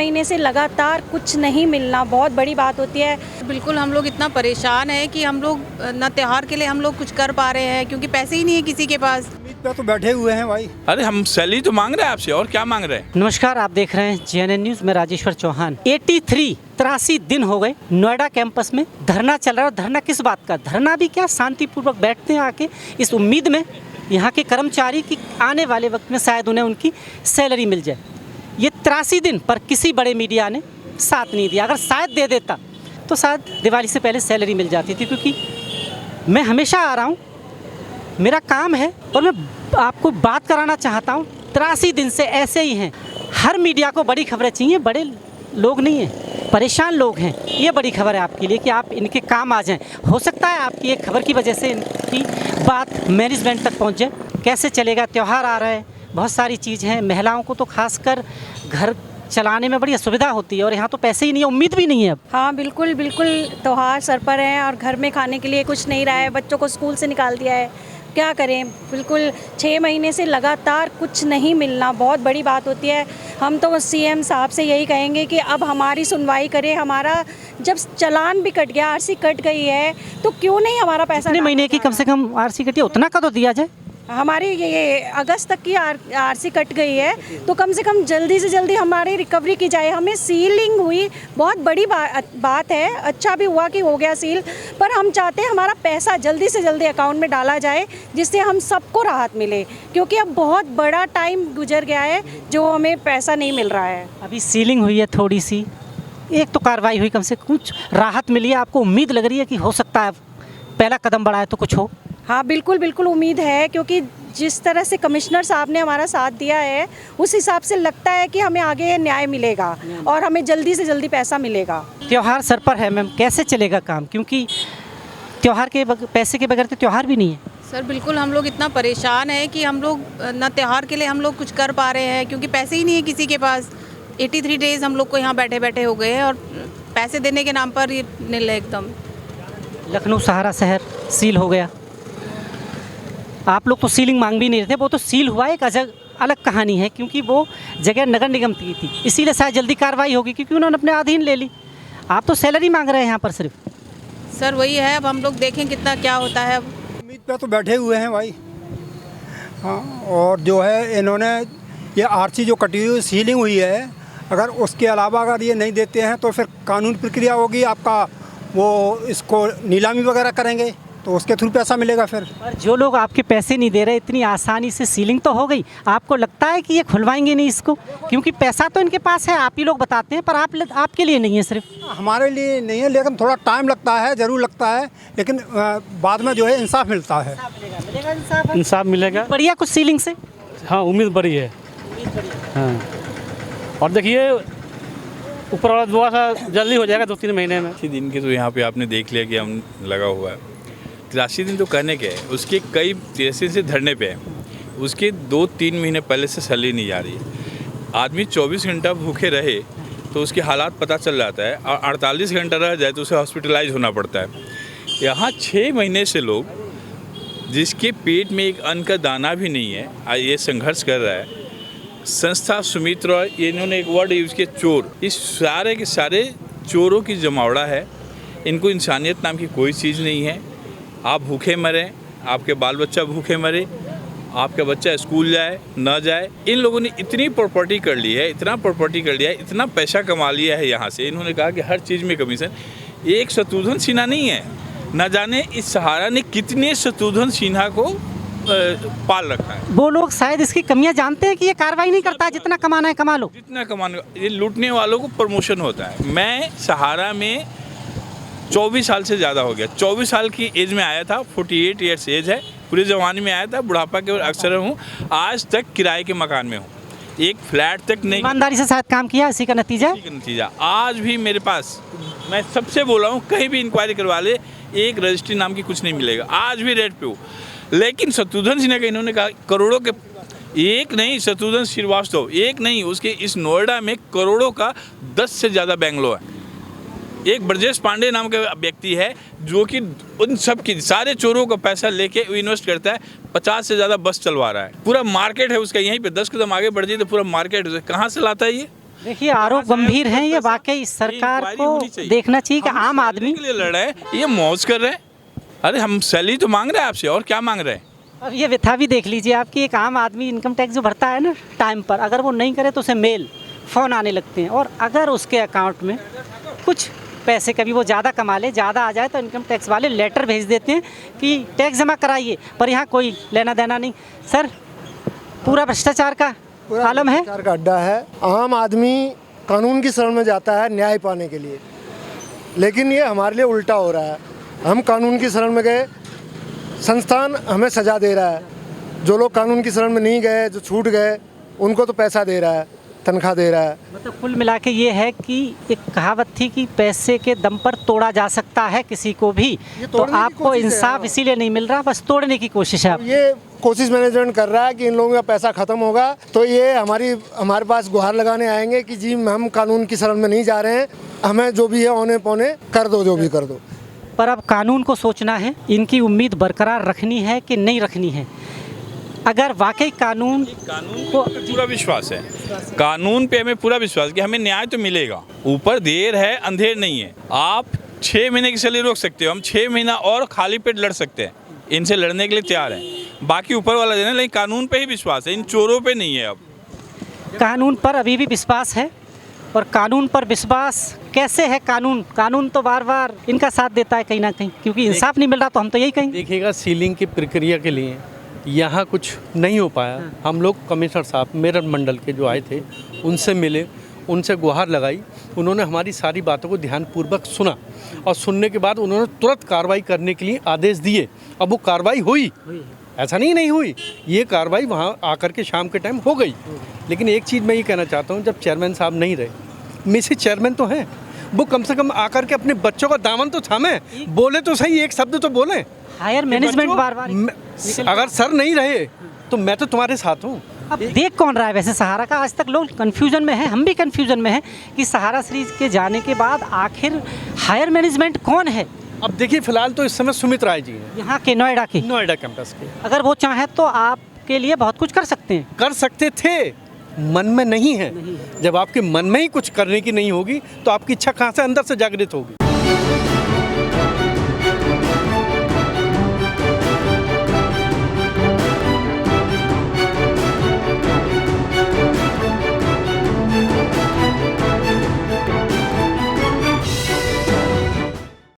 महीने से लगातार कुछ नहीं मिलना बहुत बड़ी बात होती है। बिल्कुल, हम लोग इतना परेशान हैं कि हम लोग ना त्योहार के लिए हम लोग कुछ कर पा रहे हैं क्योंकि पैसे ही नहीं है किसी के पास। उम्मीद पे तो बैठे हुए हैं भाई। अरे हम सैलरी तो मांग रहे हैं आपसे, और क्या मांग रहे हैं। नमस्कार, आप देख रहे हैं JNN न्यूज में राजेश्वर चौहान। 83 दिन हो गए नोएडा कैंपस में धरना चल रहा है। और धरना किस बात का? धरना भी क्या, शांतिपूर्वक बैठते हैं आके इस उम्मीद में यहाँ के कर्मचारी की आने वाले वक्त में शायद उन्हें उनकी सैलरी मिल जाए। ये 83 दिन पर किसी बड़े मीडिया ने साथ नहीं दिया। अगर शायद दे देता तो शायद दिवाली से पहले सैलरी मिल जाती थी, क्योंकि मैं हमेशा आ रहा हूँ, मेरा काम है और मैं आपको बात कराना चाहता हूँ। 83 दिन से ऐसे ही हैं। हर मीडिया को बड़ी खबरें चाहिए, बड़े लोग नहीं हैं, परेशान लोग हैं। ये बड़ी खबर है आपके लिए कि आप इनके काम आ जाएं। हो सकता है आपकी एक खबर की वजह से इनकी बात मैनेजमेंट तक पहुंच जाए। कैसे चलेगा? त्यौहार आ रहा है, बहुत सारी चीज़ हैं। महिलाओं को तो खासकर घर चलाने में बड़ी असुविधा होती है और यहाँ तो पैसे ही नहीं है, उम्मीद भी नहीं है अब। हाँ बिल्कुल बिल्कुल, त्योहार सर पर है और घर में खाने के लिए कुछ नहीं रहा है। बच्चों को स्कूल से निकाल दिया है, क्या करें। बिल्कुल 6 महीने से लगातार कुछ नहीं मिलना बहुत बड़ी बात होती है। हम तो CM साहब से यही कहेंगे कि अब हमारी सुनवाई करें। हमारा जब चालान भी कट गया, RC कट गई है, तो क्यों नहीं हमारा पैसा? कितने महीने की कम से कम RC कटी है? उतना का तो दिया जाए। हमारी ये अगस्त तक की RC कट गई है, तो कम से कम जल्दी से जल्दी हमारी रिकवरी की जाए। हमें सीलिंग हुई, बहुत बड़ी बात है। अच्छा भी हुआ कि हो गया सील, पर हम चाहते हैं हमारा पैसा जल्दी से जल्दी अकाउंट में डाला जाए, जिससे हम सबको राहत मिले, क्योंकि अब बहुत बड़ा टाइम गुजर गया है जो हमें पैसा नहीं मिल रहा है। अभी सीलिंग हुई है थोड़ी सी, एक तो कार्रवाई हुई, कम से कम कुछ राहत मिली है। आपको उम्मीद लग रही है कि हो सकता है पहला कदम बढ़ाए तो कुछ हो? हाँ बिल्कुल बिल्कुल उम्मीद है, क्योंकि जिस तरह से कमिश्नर साहब ने हमारा साथ दिया है, उस हिसाब से लगता है कि हमें आगे न्याय मिलेगा और हमें जल्दी से जल्दी पैसा मिलेगा। त्योहार सर पर है मैम, कैसे चलेगा काम? क्योंकि त्योहार के पैसे के बगैर तो त्योहार भी नहीं है। सर बिल्कुल, हम लोग इतना परेशान हैं कि हम लोग ना त्योहार के लिए हम लोग कुछ कर पा रहे हैं क्योंकि पैसे ही नहीं है किसी के पास। 83 डेज़ हम लोग को यहाँ बैठे बैठे हो गए हैं और पैसे देने के नाम पर ये नील है एकदम। लखनऊ सहारा शहर सील हो गया। आप लोग तो सीलिंग मांग भी नहीं रहे थे, वो तो सील हुआ। एक अलग कहानी है, क्योंकि वो जगह नगर निगम की थी, इसीलिए शायद जल्दी कार्रवाई होगी, क्योंकि उन्होंने अपने अधीन ले ली। आप तो सैलरी मांग रहे हैं यहाँ पर सिर्फ। सर वही है, अब हम लोग देखें कितना क्या होता है। अब उम्मीद पे तो बैठे हुए हैं भाई। हाँ, और जो है इन्होंने ये RC जो कटी हुई सीलिंग हुई है, अगर उसके अलावा अगर ये नहीं देते हैं तो फिर कानून प्रक्रिया होगी आपका, वो इसको नीलामी वगैरह करेंगे तो उसके थ्रू पैसा मिलेगा फिर। और जो लोग आपके पैसे नहीं दे रहे, इतनी आसानी से सीलिंग तो हो गई, आपको लगता है कि ये खुलवाएंगे नहीं इसको? क्योंकि पैसा तो इनके पास है, आप ही लोग बताते हैं, पर आपके लिए नहीं है, सिर्फ हमारे लिए नहीं है, लेकिन थोड़ा टाइम लगता है, ज़रूर लगता है, लेकिन बाद में जो है इंसाफ मिलता है। इंसाफ मिलेगा। बढ़िया कुछ सीलिंग से। हाँ, उम्मीद बड़ी है। हाँ, और देखिए ऊपर वाला दुआ सा जल्दी हो जाएगा 2-3 महीने में। 80 दिन के तो यहाँ पे आपने देख लिया कि हम लगा हुआ है। 83 दिन तो कहने के है, उसके कई तेजी से धरने पे हैं। उसके 2-3 महीने पहले से सैलरी नहीं जा रही है। आदमी 24 घंटा भूखे रहे तो उसके हालात पता चल जाता है, और 48 घंटा रह जाए तो उसे हॉस्पिटलाइज होना पड़ता है। यहाँ 6 महीने से लोग, जिसके पेट में एक अन्न का दाना भी नहीं है, ये संघर्ष कर रहा है। संस्था सुमित रॉय, इन्होंने एक वर्ड यूज़ किया, चोर। इस सारे के सारे चोरों की जमावड़ा है। इनको इंसानियत नाम की कोई चीज़ नहीं है। आप भूखे मरें, आपके बाल बच्चा भूखे मरे, आपका बच्चा स्कूल जाए ना जाए। इन लोगों ने इतनी प्रॉपर्टी कर ली है, इतना प्रॉपर्टी कर लिया है, इतना पैसा कमा लिया है यहाँ से। इन्होंने कहा कि हर चीज़ में कमीशन। एक शत्रुघ्न सिन्हा नहीं है, न जाने इस सहारा ने कितने शत्रुघ्न सिन्हा को पाल रखा है। वो लोग शायद इसकी कमियां जानते हैं कि ये कार्रवाई नहीं करता है, जितना कमाना है कमा लो। जितना कमाने, ये लूटने वालों को प्रमोशन होता है। मैं सहारा में 24 साल से ज़्यादा हो गया। 24 साल की एज में आया था, 48 ईयर्स एज है, पूरे जवानी में आया था, बुढ़ापा के अक्सर हूँ। आज तक किराए के मकान में हूँ, एक फ्लैट तक नहीं। ईमानदारी से शायद काम किया, इसी का नतीजा। आज भी मेरे पास, मैं सबसे बोल रहा हूँ, कहीं भी इंक्वायरी करवा ले, एक रजिस्ट्री नाम की कुछ नहीं मिलेगा। आज भी रेट पे हो। लेकिन शत्रुघ्न सिन्हा का इन्होंने कहा करोड़ों के, एक नहीं, शत्रुघ्न श्रीवास्तव एक नहीं, उसके इस नोएडा में करोड़ों का 10 से ज़्यादा बैंगलो है। एक ब्रजेश पांडे नाम का व्यक्ति है जो कि उन सब की सारे चोरों का पैसा लेके इन्वेस्ट करता है। 50 से ज़्यादा बस चलवा रहा है। पूरा मार्केट है उसका, यहीं पे 10 कदम आगे बढ़ जाइए तो पूरा मार्केट है। कहाँ से लाता है ये? देखिए आरोप गंभीर हैं ये, वाकई सरकार को देखना चाहिए कि आम आदमी के लिए लड़ रहे हैं, ये मौज कर रहे हैं। अरे हम सैलरी तो मांग रहे हैं आपसे, और क्या मांग रहे हैं? अब ये व्यथा भी देख लीजिए आपकी, एक आम आदमी इनकम टैक्स जो भरता है ना टाइम पर, अगर वो नहीं करे तो उसे मेल फ़ोन आने लगते हैं, और अगर उसके अकाउंट में कुछ पैसे कभी वो ज़्यादा कमा ले, ज़्यादा आ जाए, तो इनकम टैक्स वाले लेटर भेज देते हैं कि टैक्स जमा कराइए, पर यहाँ कोई लेना देना नहीं। सर पूरा भ्रष्टाचार का आलम है, भ्रष्टाचार का अड्डा है। आम आदमी कानून की शरण में जाता है न्याय पाने के लिए, लेकिन ये हमारे लिए उल्टा हो रहा है। हम कानून की शरण में गए, संस्थान हमें सजा दे रहा है। जो लोग कानून की शरण में नहीं गए, जो छूट गए, उनको तो पैसा दे रहा है, तनख्वाह दे रहा है। मतलब कुल मिला के ये है कि एक कहावत थी कि पैसे के दम पर तोड़ा जा सकता है किसी को भी, तो तोड़ने की आपको कोशिश है, इंसाफ हाँ। इसीलिए नहीं मिल रहा, बस तोड़ने की कोशिश है आप। ये कोशिश मैनेजमेंट कर रहा है कि इन लोगों का पैसा खत्म होगा तो ये हमारे पास गुहार लगाने आएंगे कि जी हम कानून की शरण में नहीं जा रहे हैं, हमें जो भी है औने पौने कर दो, जो भी कर दो। पर अब कानून को सोचना है, इनकी उम्मीद बरकरार रखनी है कि नहीं रखनी है। अगर वाकई कानून को पूरा विश्वास है, कानून पे हमें पूरा विश्वास कि हमें न्याय तो मिलेगा। ऊपर देर है अंधेर नहीं है। आप 6 महीने की सैलरी रोक सकते हो, हम 6 महीना और खाली पेट लड़ सकते हैं, इनसे लड़ने के लिए तैयार हैं। बाकी ऊपर वाला देना, लेकिन कानून पे ही विश्वास है, इन चोरों पे नहीं है। अब कानून पर अभी भी विश्वास है, और कानून पर विश्वास कैसे है? कानून तो बार बार इनका साथ देता है कहीं ना कहीं, क्योंकि इंसाफ नहीं मिल रहा, तो हम तो यही कहेंगे। देखिएगा, सीलिंग की प्रक्रिया के लिए यहाँ कुछ नहीं हो पाया। हम लोग कमिश्नर साहब मेरठ मंडल के जो आए थे उनसे मिले, उनसे गुहार लगाई, उन्होंने हमारी सारी बातों को ध्यानपूर्वक सुना, और सुनने के बाद उन्होंने तुरंत कार्रवाई करने के लिए आदेश दिए। अब वो कार्रवाई हुई, ऐसा नहीं हुई, ये कार्रवाई वहाँ आकर के शाम के टाइम हो गई। लेकिन एक चीज़ मैं ये कहना चाहता हूँ, जब चेयरमैन साहब नहीं रहे, मिसेज चेयरमैन तो हैं, वो कम से कम आकर के अपने बच्चों का दामन तो थामे, बोले तो सही, एक शब्द तो बोले। हायर मैनेजमेंट बार बार अगर सर नहीं रहे तो मैं तो तुम्हारे साथ हूँ। अब देख कौन रहा है वैसे सहारा का? आज तक लोग कन्फ्यूजन में हैं, हम भी कन्फ्यूजन में हैं कि सहारा सीरीज के जाने के बाद आखिर हायर मैनेजमेंट कौन है? अब देखिए, फिलहाल तो इस समय सुमित राय जी हैं, यहाँ के नोएडा के, नोएडा कैंपस के। अगर वो चाहें तो आपके लिए बहुत कुछ कर सकते हैं। कर सकते थे, मन में नहीं है। जब आपके मन में ही कुछ करने की नहीं होगी तो आपकी इच्छा कहाँ से अंदर से जागृत होगी?